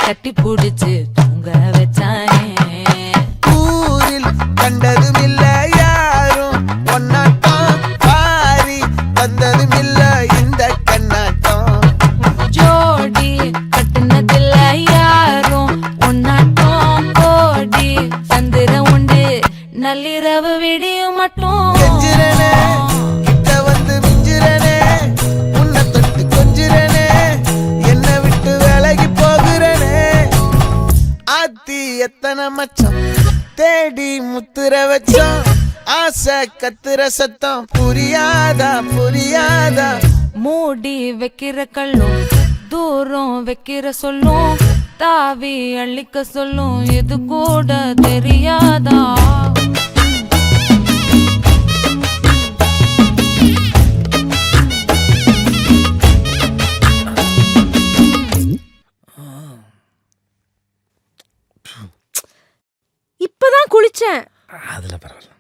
கட்டி புடிச்சு தூங்க வச்சானே. ஊரில் கண்டதும் இல்ல யாரும் ஒன்னாட்டம், பாரி வந்ததும் இல்ல இந்த கண்ணாட்டம். ஜோடி கட்டுனதில்ல யாரும் ஒன்னாட்டம், கோடி சந்திரம் உண்டு நள்ளிரவு விடியும் மட்டும். கெஞ்சிரனே கிட்ட வந்து மிஞ்சிரனே, உன்னை தொட்டு கொஞ்சிரனே, என்ன விட்டு விலகி போகிறனே. ஆத்தி எத்தனை மச்சம் தேடி முத்துற வச்சோம், ஆசை கத்துற சத்தம் புரியாதா புரியாதா. மூடி வைக்கிற கல்லும் தூரம் வைக்கிற சொல்லும், தாவி அள்ளிக்க சொல்லும் இது கூட தெரியாதா. இப்பதான் குளிச்சேன். அதுல பரவாயில்ல.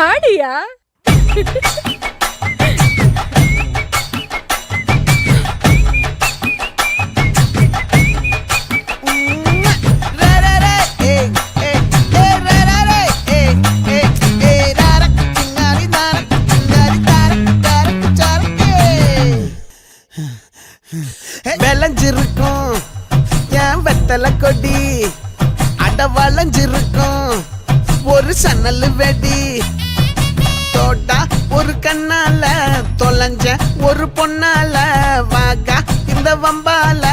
ஆடியா? விளைஞ்சிருக்கும் என் வெத்தலை கொடி, அட வளைஞ்சிருக்கும் ஒரு சன்னல் வெடி. தோட்டா ஒரு கண்ணால தொலைஞ்ச ஒரு பொண்ணால, வாகா இந்த வம்பால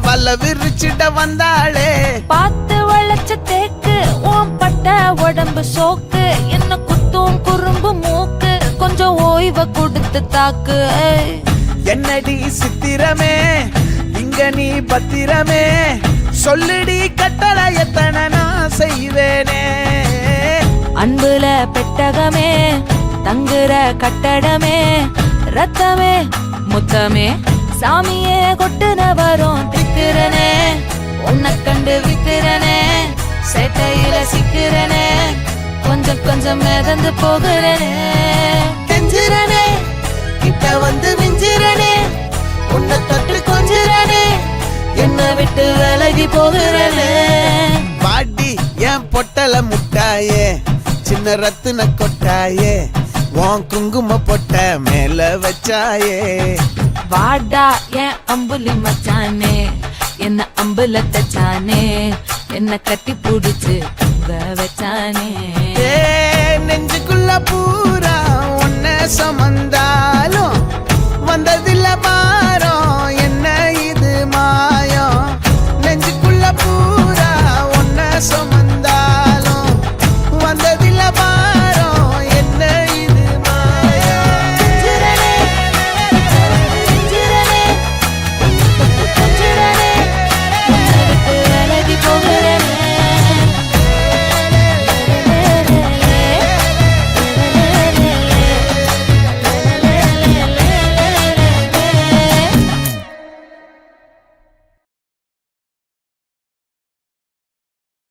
வல விரிச்சிட வந்தாளே. பார்த்து வளைச்ச தேக்கு ஓம் பட்ட உடம்பு சோக்கு, என்ன குத்தும் குறும்பு மூக்கு கொஞ்சம் ஓய்வ கொடுத்து தாக்கு. என்னடி சித்திரமே இங்க நீ பத்திரமே, சொல்லுடி கட்டளை எத்தனை நான் செய்வேனே. அன்புல பெட்டகமே தங்குற கட்டடமே, ரத்தமே முத்தமே சாமியே கொட்டுன வரும் திக்கிறனே. உன்னை கண்டு விக்கிறனே, சேட்டையில சிக்கிறனே, கொஞ்சம் கொஞ்சம் மிதந்து போகிறனே. கெஞ்சிரனே கிட்ட வந்து மிஞ்சிரனே, உன்னை தொட்டு கொஞ்சிரனே, என்ன விட்டு விலகி போகிறனே. பாட்டி என் பொட்டல முட்டாயே, சின்ன ரத்தின கொட்டாயே, உன் குங்கும பொட்ட மேல வச்சாயே. வாடா என் அம்புலி மச்சானே, என்ன அம்புல தச்சானே, என்ன கட்டி புடிச்சு தூங்க வச்சானே. நெஞ்சுக்குள்ள பூ